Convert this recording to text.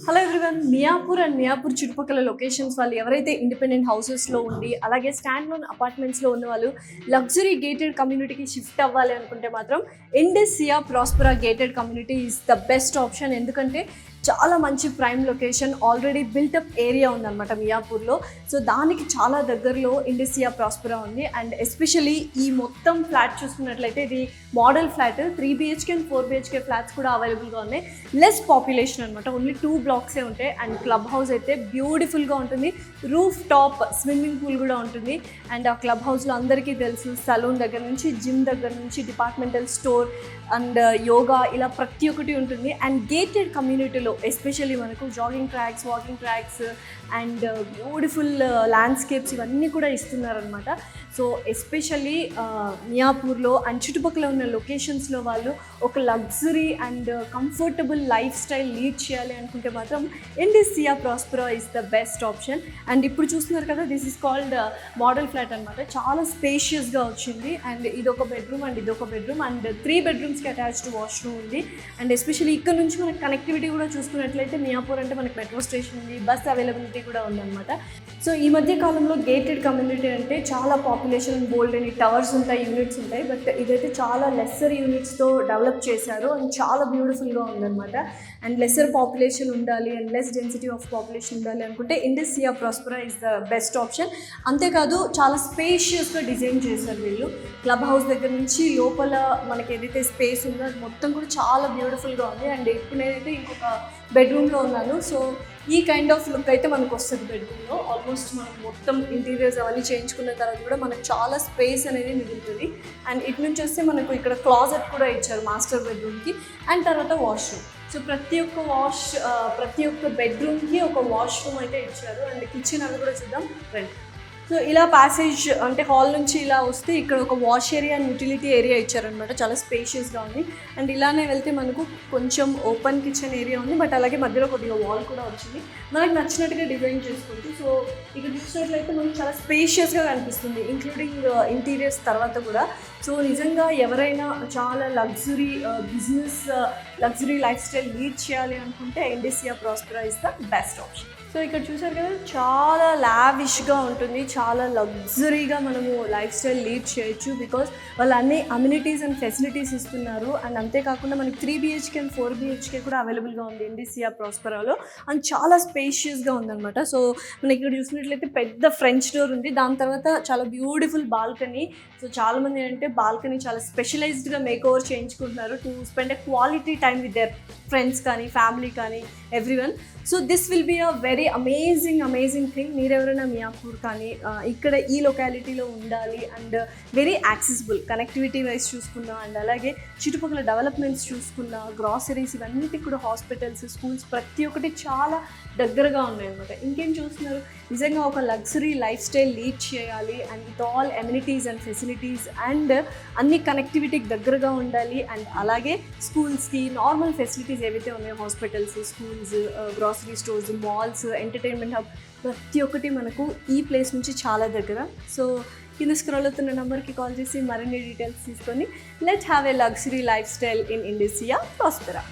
Hello everyone. Miyapur and Miyapur చుట్టుపక్కల locations వాళ్ళు ఎవరైతే ఇండిపెండెంట్ హౌసెస్లో ఉండి అలాగే స్టాండ్ లోన్ అపార్ట్మెంట్స్లో ఉన్న వాళ్ళు లగ్జరీ గేటెడ్ కమ్యూనిటీకి షిఫ్ట్ అవ్వాలి అనుకుంటే మాత్రం Indus Sia Prospera gated community is the best option. ఎందుకంటే చాలా మంచి prime location, already built up area ఉందన్నమాట మియాపూర్లో. సో దానికి చాలా దగ్గరలో ఇండస్ సియా ప్రాస్పరా ఉంది. అండ్ ఎస్పెషలీ ఈ మొత్తం ఫ్లాట్ చూసుకున్నట్లయితే ఇది model flat, 3 BHK and 4 BHK flats కూడా అవైలబుల్గా ఉన్నాయి. లెస్ పాపులేషన్ అనమాట, ఓన్లీ 2 బ్లాక్సే ఉంటాయి. అండ్ క్లబ్ హౌస్ అయితే బ్యూటిఫుల్గా ఉంటుంది, రూఫ్ టాప్ స్విమ్మింగ్ పూల్ కూడా ఉంటుంది. అండ్ ఆ క్లబ్ హౌస్లో అందరికీ తెలుసు సలూన్ దగ్గర నుంచి జిమ్ దగ్గర నుంచి డిపార్ట్మెంటల్ స్టోర్ అండ్ యోగా ఇలా ప్రతి ఒక్కటి ఉంటుంది. అండ్ గేటెడ్ కమ్యూనిటీలో ఎస్పెషల్లీ మనకు jogging tracks, walking tracks and beautiful landscapes ఇవన్నీ కూడా ఇస్తున్నారనమాట. సో ఎస్పెషల్లీ మియాపూర్లో అండ్ చుట్టుపక్కల ఉన్న లొకేషన్స్లో వాళ్ళు ఒక luxury and comfortable lifestyle lead చేయాలి అనుకుంటే మాత్రం Indus Sia Prospera is the best option. And ఇప్పుడు చూస్తున్నారు కదా, this is called model flat అనమాట. చాలా స్పేషియస్గా వచ్చింది. అండ్ ఇదొక బెడ్రూమ్ అండ్ ఇదొక bedroom and 3 bedrooms attached washroom ఉంది. అండ్ ఎస్పెషల్లీ ఇక్కడ నుంచి మనకి కనెక్టివిటీ కూడా చూసుకున్నట్లయితే మియాపూర్ అంటే మనకి మెట్రో స్టేషన్ ఉంది, బస్ అవైలబిలిటీ కూడా ఉందన్నమాట. సో ఈ మధ్య కాలంలో గేటెడ్ కమ్యూనిటీ అంటే చాలా పాపులేషన్, బోల్డ్ అని టవర్స్ ఉంటాయి, యూనిట్స్ ఉంటాయి. బట్ ఇదైతే చాలా లెస్సర్ యూనిట్స్తో డెవలప్ చేశారు అండ్ చాలా బ్యూటిఫుల్గా ఉందన్నమాట. అండ్ లెస్సర్ పాపులేషన్ ఉండాలి and less density of population ఉండాలి అనుకుంటే Indus Sia Prospera is the best option. అంతేకాదు చాలా స్పేషియస్గా డిజైన్ చేశారు వీళ్ళు. క్లబ్ హౌస్ దగ్గర నుంచి లోపల మనకి ఏదైతే స్పేస్ ఉందో అది మొత్తం కూడా చాలా బ్యూటిఫుల్గా ఉంది. అండ్ ఇప్పుడు నేనైతే ఇంకొక బెడ్రూమ్లో ఉన్నాను. సో ఈ కైండ్ ఆఫ్ లుక్ అయితే మనకు వస్తుంది బెడ్రూమ్లో. ఆల్మోస్ట్ మనం మొత్తం ఇంటీరియర్స్ అవన్నీ చేయించుకున్న తర్వాత కూడా మనకు చాలా స్పేస్ అనేది మిగులుతుంది. అండ్ ఇటు నుంచి వస్తే మనకు ఇక్కడ క్లాజెట్ కూడా ఇచ్చారు మాస్టర్ బెడ్రూమ్కి. అండ్ తర్వాత వాష్రూమ్. సో ప్రతి ఒక్క బెడ్రూమ్కి ఒక వాష్రూమ్ అయితే ఇచ్చారు. అండ్ కిచెన్ అవి కూడా చూద్దాం రండి. సో ఇలా ప్యాసేజ్ అంటే హాల్ నుంచి ఇలా వస్తే ఇక్కడ ఒక wash area and utility area ఇచ్చారనమాట. చాలా స్పేషియస్గా ఉంది. అండ్ ఇలానే వెళ్తే మనకు కొంచెం ఓపెన్ కిచెన్ ఏరియా ఉంది, బట్ అలాగే మధ్యలో కొద్దిగా వాల్ కూడా వచ్చింది. మనకు నచ్చినట్టుగా డిజైన్ చేసుకోవచ్చు. సో ఇక్కడ చూసినట్లయితే మనకు చాలా స్పేషియస్గా కనిపిస్తుంది, ఇంక్లూడింగ్ ఇంటీరియర్స్ తర్వాత కూడా. సో నిజంగా ఎవరైనా చాలా luxury business, luxury lifestyle lead చేయాలి అనుకుంటే Indus Sia Prospera is the best option. So ఇక్కడ చూసారు కదా, చాలా లావిష్గా ఉంటుంది, చాలా లగ్జరీగా మనము లైఫ్ స్టైల్ లీడ్ చేయొచ్చు. బికాస్ వాళ్ళు అన్ని అమ్యూనిటీస్ అండ్ ఫెసిలిటీస్ ఇస్తున్నారు. అండ్ అంతేకాకుండా మనకి 3 BHK అండ్ 4 BHK కూడా అవైలబుల్గా ఉంది ఇండస్ సియా ప్రాస్పరాలో. అండ్ చాలా స్పేషియస్గా ఉందన్నమాట. సో మనకి ఇక్కడ చూసినట్లయితే పెద్ద ఫ్రెంచ్ డోర్ ఉంది, దాని తర్వాత చాలా బ్యూటిఫుల్ బాల్కనీ. సో చాలామంది ఏంటంటే బాల్కనీ చాలా స్పెషలైజ్డ్గా మేక్ ఓవర్ చేయించుకుంటున్నారు to spend a quality time with their friends కానీ ఫ్యామిలీ కానీ everyone. So this will be a very amazing thing. మీరెవరైనా మియాపూర్ కానీ ఇక్కడ ఈ లొకాలిటీలో ఉండాలి and very accessible connectivity wise చూసుకున్నా అండ్ అలాగే చుట్టుపక్కల డెవలప్మెంట్స్ చూసుకున్నా, గ్రాసరీస్ ఇవన్నిటికి కూడా హాస్పిటల్స్, స్కూల్స్ ప్రతి ఒక్కటి చాలా దగ్గరగా ఉన్నాయన్నమాట. ఇంకేం చూస్తున్నారు, నిజంగా ఒక లగ్జరీ లైఫ్ స్టైల్ లీడ్ చేయాలి and with all amenities and facilities and అన్ని కనెక్టివిటీకి దగ్గరగా ఉండాలి. అండ్ అలాగే స్కూల్స్కి నార్మల్ ఫెసిలిటీస్ ఏవైతే ఉన్నాయో, hospitals, schools, grocery stores, malls, entertainment hub ప్రతి ఒక్కటి మనకు ఈ ప్లేస్ నుంచి చాలా దగ్గర. సో కింద స్క్రోల్ అవుతున్న నెంబర్కి కాల్ చేసి మరిన్ని డీటెయిల్స్ తీసుకొని let's have a luxury lifestyle in Indus Sia ప్రాస్పరా.